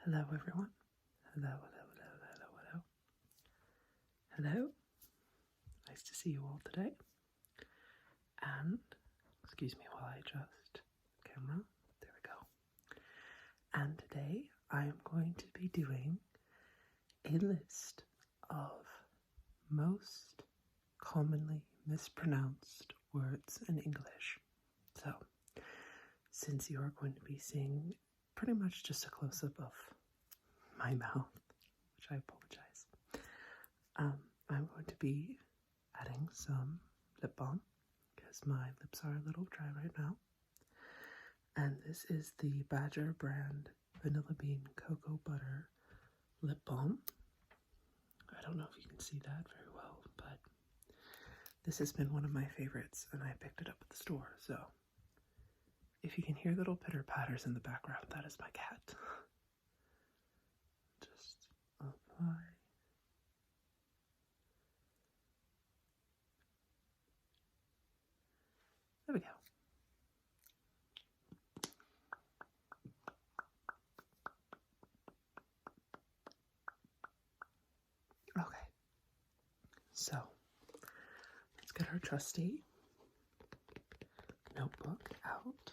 Hello everyone. Hello, hello, hello, hello, hello. Hello. Nice to see you all today. And, excuse me while I adjust the camera. There we go. And today I am going to be doing a list of most commonly mispronounced words in English. So, since you are going to be seeing pretty much just a close-up of my mouth, which I apologize, I'm going to be adding some lip balm because my lips are a little dry right now. And this is the Badger brand Vanilla Bean Cocoa Butter Lip Balm. I don't know if you can see that very well, but this has been one of my favorites and I picked it up at the store. So if you can hear little pitter patters in the background, that is my cat. Just apply. There we go. Okay, so let's get our trusty notebook out.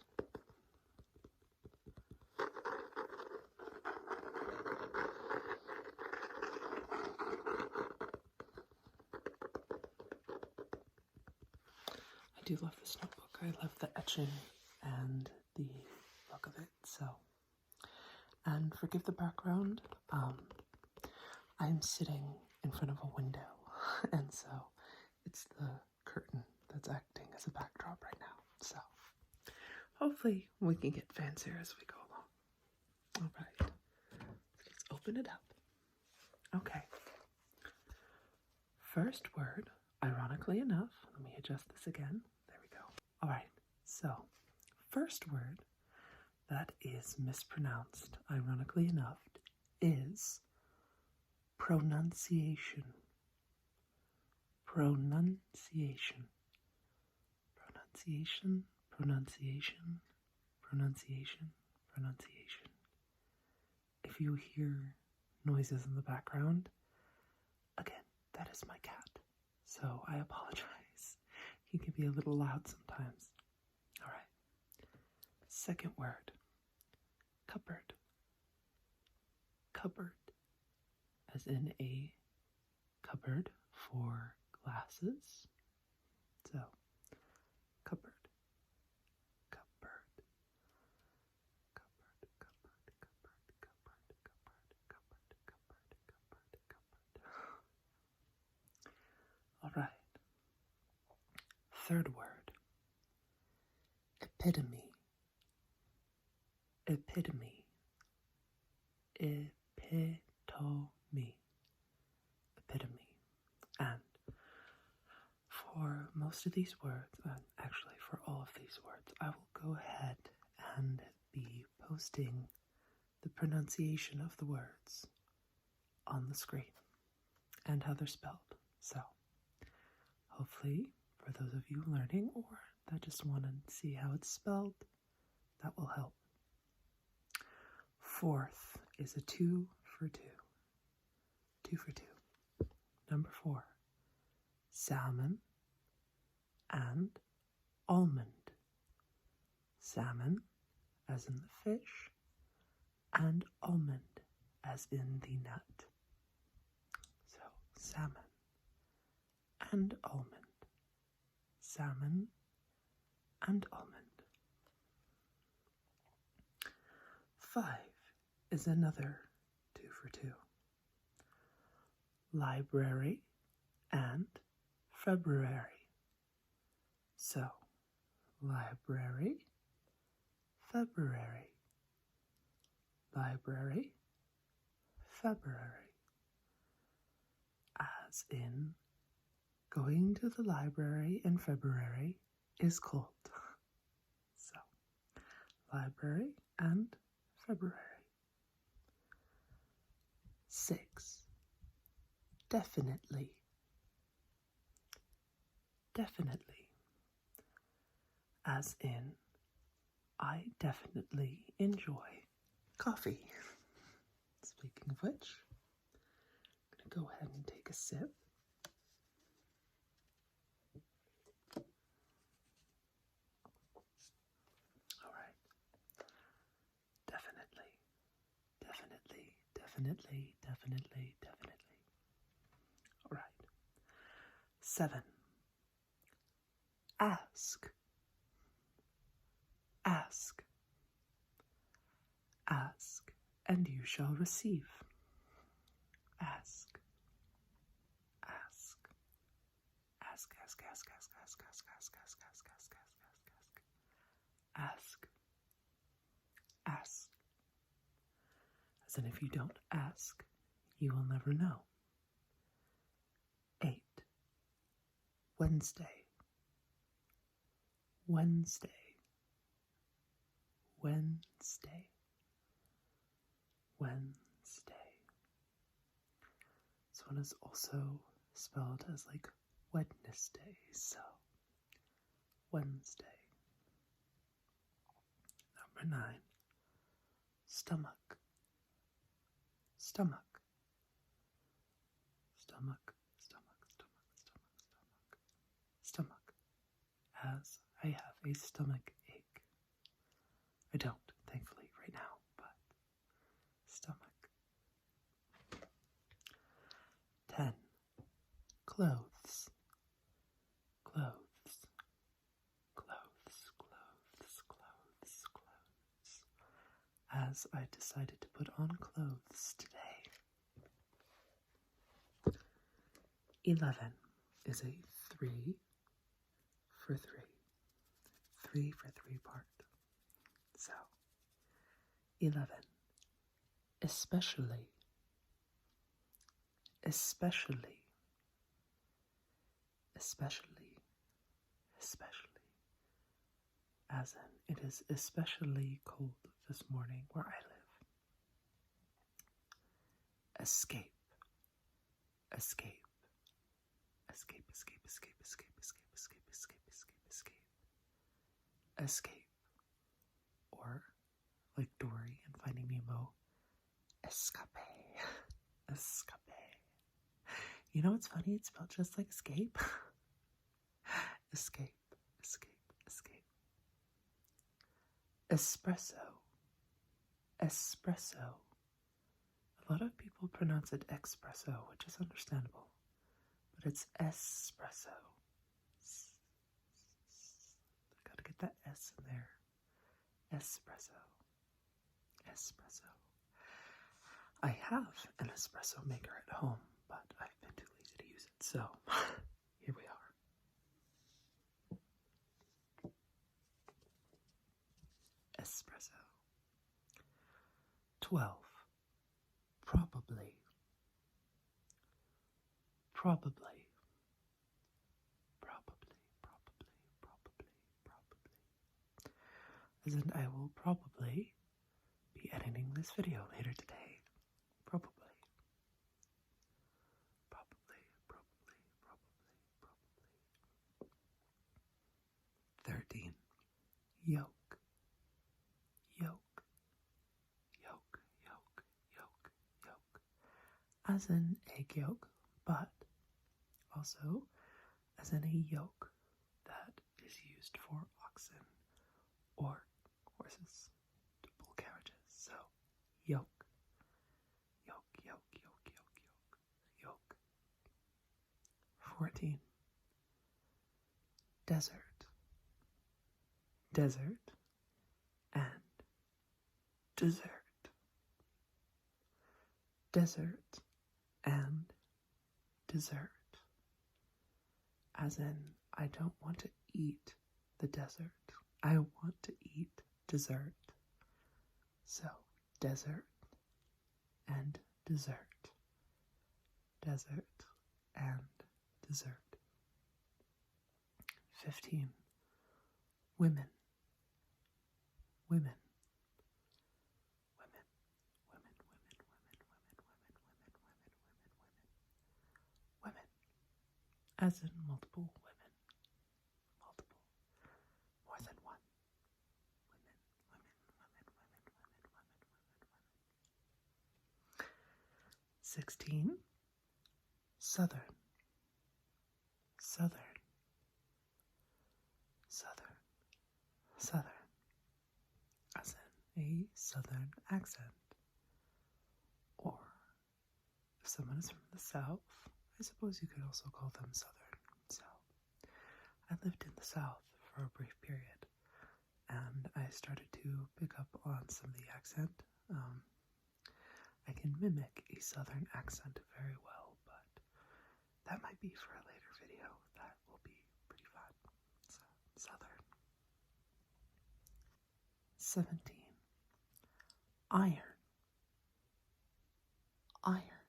I do love this notebook. I love the etching and the look of it. So, and forgive the background. I'm sitting in front of a window, and so it's the curtain that's acting as a backdrop right now. So, hopefully we can get fancier as we go along. All right, let's open it up. Okay. First word, ironically enough, let me adjust this again. There we go. All right, so first word that is mispronounced, ironically enough, is pronunciation. Pronunciation. Pronunciation, pronunciation, pronunciation, pronunciation. If you hear noises in the background, again, that is my cat. So I apologize. He can be a little loud sometimes. All right. Second word, cupboard. Cupboard, as in a cupboard for glasses. So, cupboard. Cupboard. Cupboard, cupboard, cupboard, cupboard, cupboard, cupboard, cupboard, cupboard, cupboard. All right. Third word, epitome. Epitome. Epitome. Epitome. And for most of these words, actually for all of these words, I will go ahead and be posting the pronunciation of the words on the screen and how they're spelled. So hopefully for those of you learning or that just want to see how it's spelled, that will help. Fourth is a 2 for 2. 2 for 2. Number 4, salmon and almond. Salmon as in the fish and almond as in the nut. So salmon and almond. Salmon and almond. 5 is another 2 for 2. Library and February. So, library, February. Library, February. As in, going to the library in February is cold. So, library and February. 6. Definitely. Definitely. As in, I definitely enjoy coffee. Speaking of which, I'm going to go ahead and take a sip. All right. Definitely. All right. 7. Ask. Ask. Ask, and you shall receive. Ask. Ask. Ask, ask, ask, ask, ask, ask, ask, ask, ask, ask, ask, ask. Ask. As in, if you don't ask, you will never know. 8. Wednesday. Wednesday. Wednesday. Wednesday. This one is also spelled as like Wednesday, so Wednesday. Number 9. Stomach. Stomach. Stomach. Stomach. Stomach. Stomach. Stomach. Stomach. As I have a stomach ache. I don't, thankfully, right now, but stomach. 10. Clothes. Clothes. Clothes. Clothes. Clothes. Clothes. As I decided to put on clothes today. 11 is a 3 for 3. 3 for 3 part. So, 11. Especially. Especially. Especially. Especially. As in, it is especially cold this morning where I live. Escape. Escape. Escape, escape, escape, escape, escape, escape, escape, escape, escape. Escape. Or, like Dory in Finding Nemo, escape. Escape. You know what's funny? It's spelled just like escape. Escape. Escape. Escape. Espresso. Espresso. A lot of people pronounce it espresso, which is understandable. But it's espresso. I gotta get that S in there. Espresso. Espresso. I have an espresso maker at home, but I've been too lazy to use it, so here we are. Espresso. 12. Probably. Probably. Probably. Probably. Probably. Probably. As in, I will probably be editing this video later today. Probably. Probably. Probably. Probably. Probably. 13. Yolk. Yolk. Yolk. Yolk. Yolk. Yolk. As in egg yolk, but also as in a yoke that is used for oxen or horses to pull carriages. So, yoke. Yoke, yoke, yoke, yoke, yoke, yoke. 14. Desert. Desert and dessert. Desert and dessert. As in, I don't want to eat the desert. I want to eat dessert. So, desert and dessert. Desert and dessert. 15. Women. Women. Women. Women. Women. Women. Women. Women. Women. Women. Women. Women. As in multiple women. Multiple. More than one. Women. Women. Women. Women. Women. Women. Women. Women. 16. Southern, southern, southern, southern, as in a southern accent. Or if someone is from the South, I suppose you could also call them southern. So I lived in the South for a brief period, and I started to pick up on some of the accent. I can mimic a southern accent very well, but that might be for a later video. That will be pretty fun. So, southern. 17. Iron. Iron.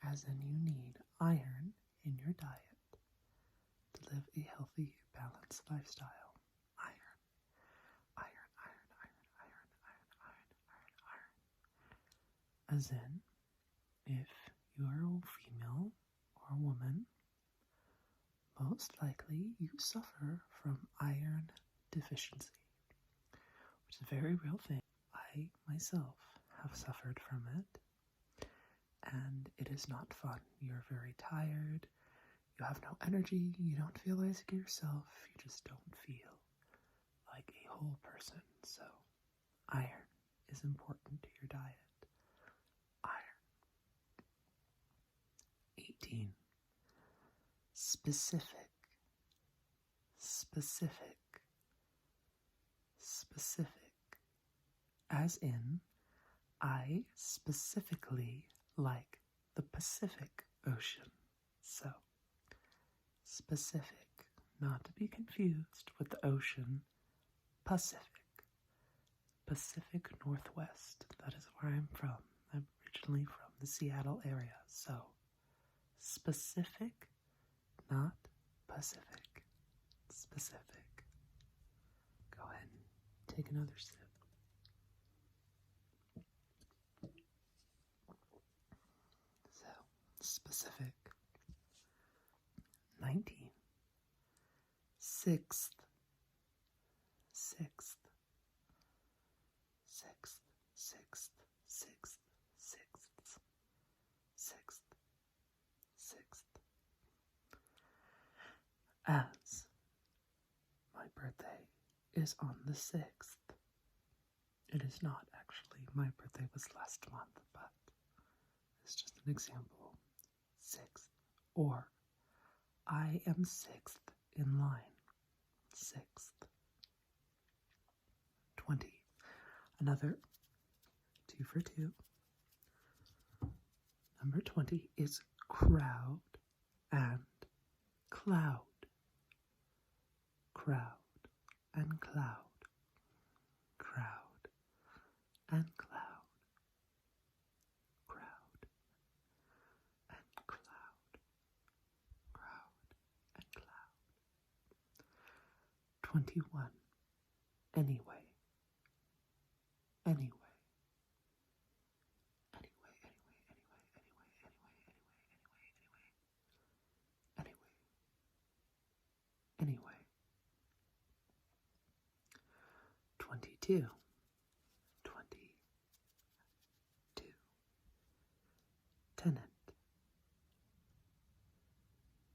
As in you need iron in your diet to live a healthy, balanced lifestyle. Iron. Iron, iron, iron, iron, iron, iron, iron, iron. As in, if you are a female or a woman, most likely you suffer from iron deficiency, which is a very real thing. I myself have suffered from it, and it is not fun. You're very tired, you have no energy, you don't feel like yourself, you just don't feel like a whole person. So, iron is important to your diet. Iron. 18. Specific, specific, specific, as in, I specifically like the Pacific Ocean. So, specific, not to be confused with the ocean, Pacific. Pacific Northwest, that is where I'm from. I'm originally from the Seattle area, so specific, not Pacific. Specific. Go ahead and take another sip. So, specific. 19. Sixth. Sixth. Sixth. Sixth. Sixth. Sixth. Sixth. Sixth. As my birthday is on the 6th. It is not actually. My birthday was last month, but it's just an example. 6th. Or I am 6th in line. 6th. 20. Another 2 for 2. Number 20 is crowd and cloud. Crowd and cloud. Crowd and cloud. Crowd and cloud. Crowd and cloud. 21. Anyway. Anyway. Anyway. 22. 22. Tenant.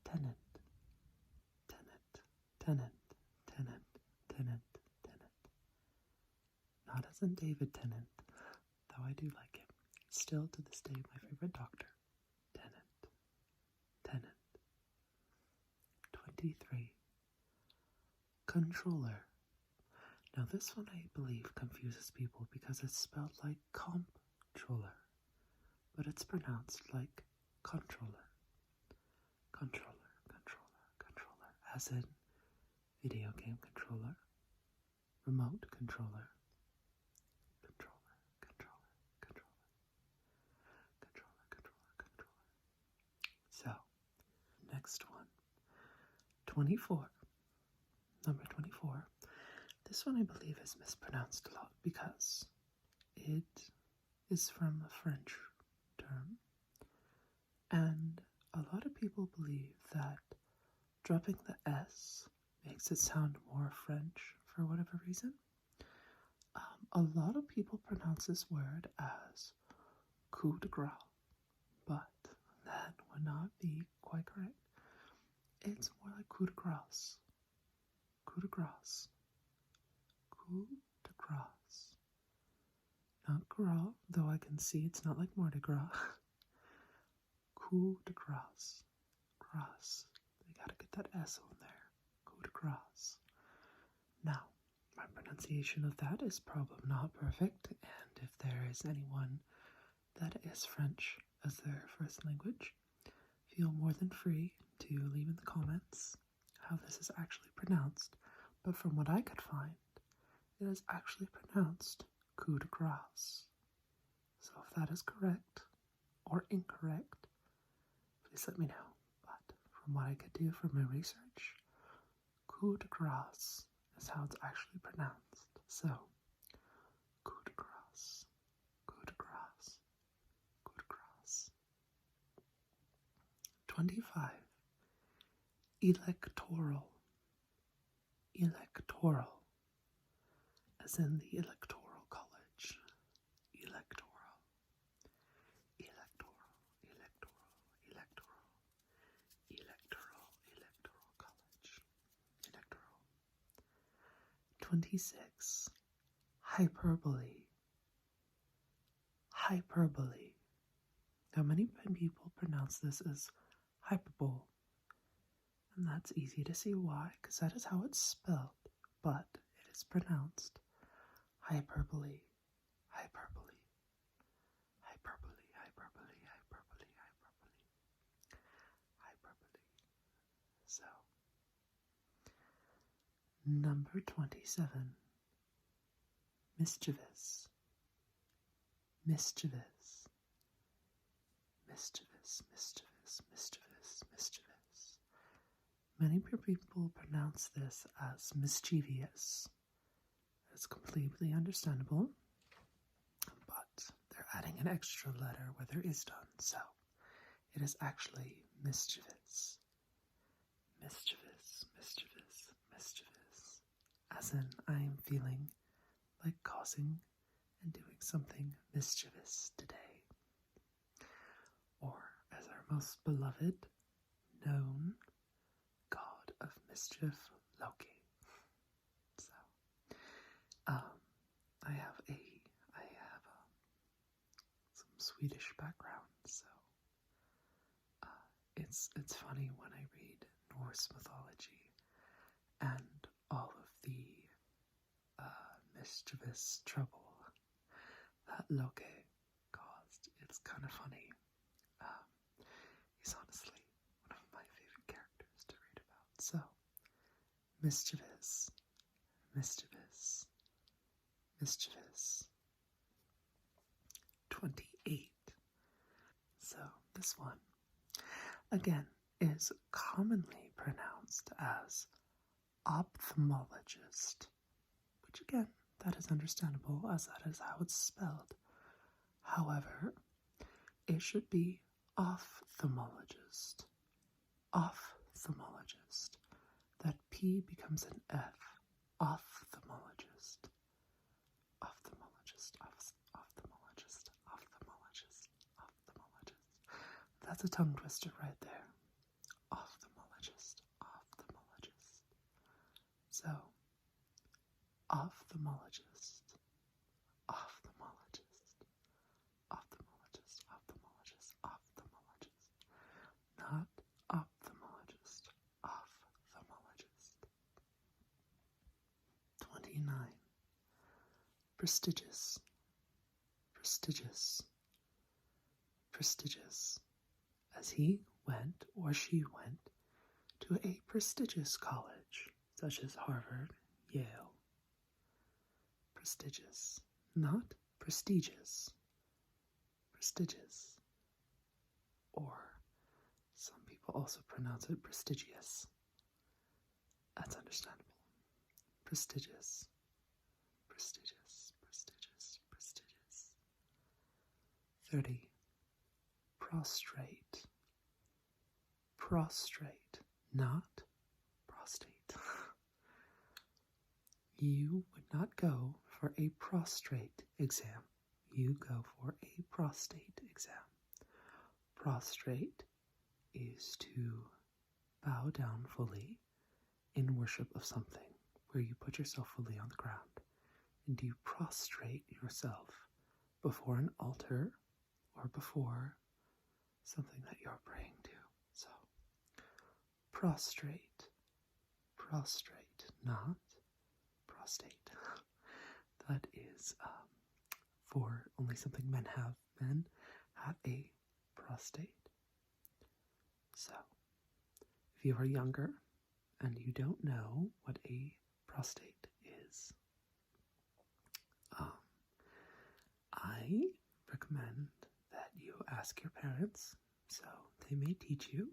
Tenant. Tenant. Tenant. Tenant. Tenant. Tenant. Not as in David Tennant, though I do like him. Still to this day my favorite doctor. Tenant. Tenant. 23. Controller. Now this one I believe confuses people because it's spelled like comptroller, but it's pronounced like controller. Controller, controller, controller, as in video game controller, remote controller, controller, controller, controller, controller, controller, controller. So, next one. 24. Number 24. This one I believe is mispronounced a lot because it is from a French term, and a lot of people believe that dropping the S makes it sound more French for whatever reason. A lot of people pronounce this word as coup de grace, would not be quite correct. It's more like coup de grace. Coup de grace. Coup de grace. Not gras, though I can see it's not like Mardi Gras. Coup de grace. Grace. They gotta get that S on there. Coup de grace. Now, my pronunciation of that is probably not perfect, and if there is anyone that is French as their first language, feel more than free to leave in the comments how this is actually pronounced, but from what I could find, it is actually pronounced coup de grace. So if that is correct or incorrect, please let me know. But from what I could do from my research, coup de grace is how it's actually pronounced. So, coup de grace, coup de grace, coup de grace. 25. Electoral. Electoral. As in the electoral college. Electoral. Electoral. Electoral. Electoral. Electoral college. Electoral. 26. Hyperbole. Hyperbole. Now many people pronounce this as hyperbole. And that's easy to see why, because that is how it's spelled, but it is pronounced hyperbole, hyperbole, hyperbole, hyperbole, hyperbole, hyperbole, hyperbole. So, number 27, mischievous, mischievous, mischievous, mischievous, mischievous, mischievous. Many people pronounce this as mischievous. It's completely understandable, but they're adding an extra letter where there is none, so it is actually mischievous. Mischievous, mischievous, mischievous. As in, I am feeling like causing and doing something mischievous today. Or, as our most beloved, known god of mischief, Loki. So, I have some Swedish background, so it's funny when I read Norse mythology and all of the mischievous trouble that Loki caused. It's kind of funny. He's honestly one of my favorite characters to read about. So, mischievous, mischievous, mischievous. 28. So, this one, again, is commonly pronounced as ophthalmologist, which again, that is understandable as that is how it's spelled. However, it should be ophthalmologist. Ophthalmologist. That P becomes an F. Ophthalmologist. Ophthalmologist. Ophthalmologist. Ophthalmologist. Ophthalmologist. That's a tongue twister right there. Ophthalmologist. Ophthalmologist. So, ophthalmologist. Ophthalmologist. Ophthalmologist. Ophthalmologist. Ophthalmologist. Not ophthalmologist. Ophthalmologist. 29. Prestigious. Prestigious. Prestigious. As he went or she went to a prestigious college, such as Harvard, Yale. Prestigious. Not prestigious. Prestigious. Or some people also pronounce it prestigious. That's understandable. Prestigious. Prestigious. Prestigious. Prestigious. 30. Prostrate. Prostrate. Not prostate. You would not go for a prostrate exam. You go for a prostate exam. Prostrate is to bow down fully in worship of something, where you put yourself fully on the ground and you prostrate yourself before an altar or before something that you're praying to. So, prostrate, not prostate. That is for only something men have. Men have a prostate. So, if you are younger and you don't know what a prostate is, I recommend that you ask your parents, so they may teach you,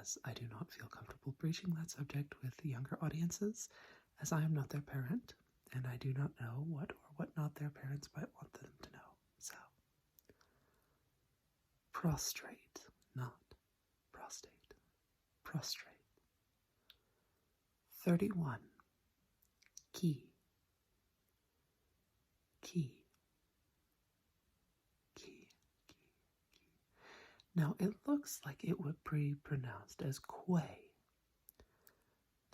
as I do not feel comfortable preaching that subject with younger audiences, as I am not their parent, and I do not know what or what not their parents might want them to know. So, prostrate, not prostate. Prostrate. 31. Key. Now, it looks like it would be pronounced as quay.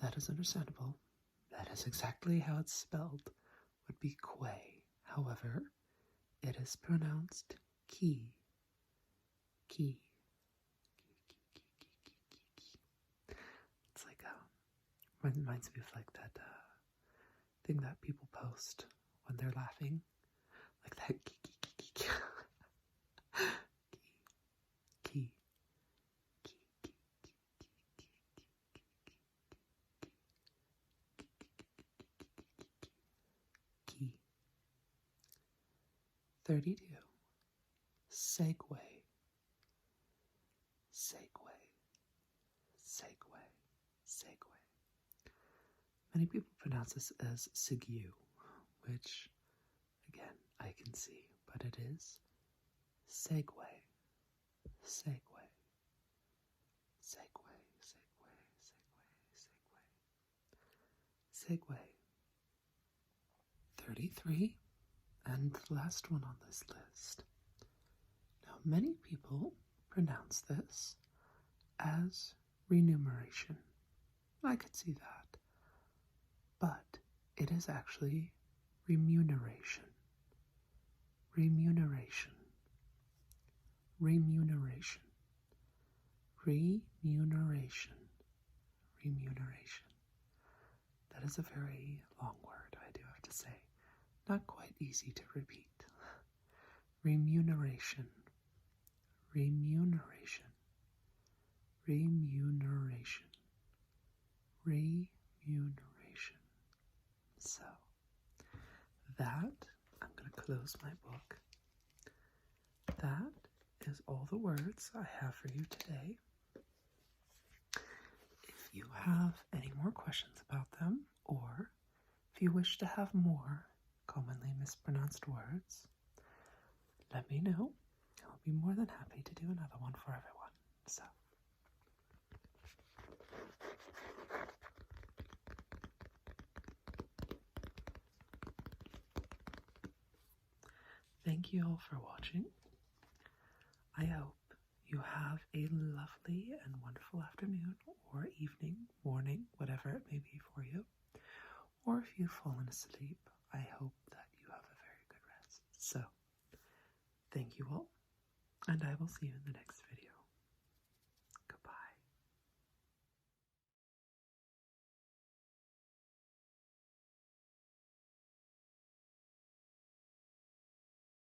That is understandable. That is exactly how it's spelled, would be quay. However, it is pronounced key. It's like, reminds me of like that thing that people post when they're laughing. Like that key. Key. 32. Segue. Many people pronounce this as segue, which, again, I can see, but it is segue. 33, and the last one on this list. Now, many people pronounce this as remuneration. I could see that. But it is actually remuneration. That is a very long word, I do have to say. Not quite easy to repeat. Remuneration. So, that, I'm going to close my book. That is all the words I have for you today. If you have any more questions about them, or if you wish to have more commonly mispronounced words, let me know. I'll be more than happy to do another one for everyone. So, thank you all for watching. I hope you have a lovely and wonderful afternoon or evening, morning, whatever it may be for you. Or if you've fallen asleep, I hope that you have a very good rest. So, thank you all, and I will see you in the next video.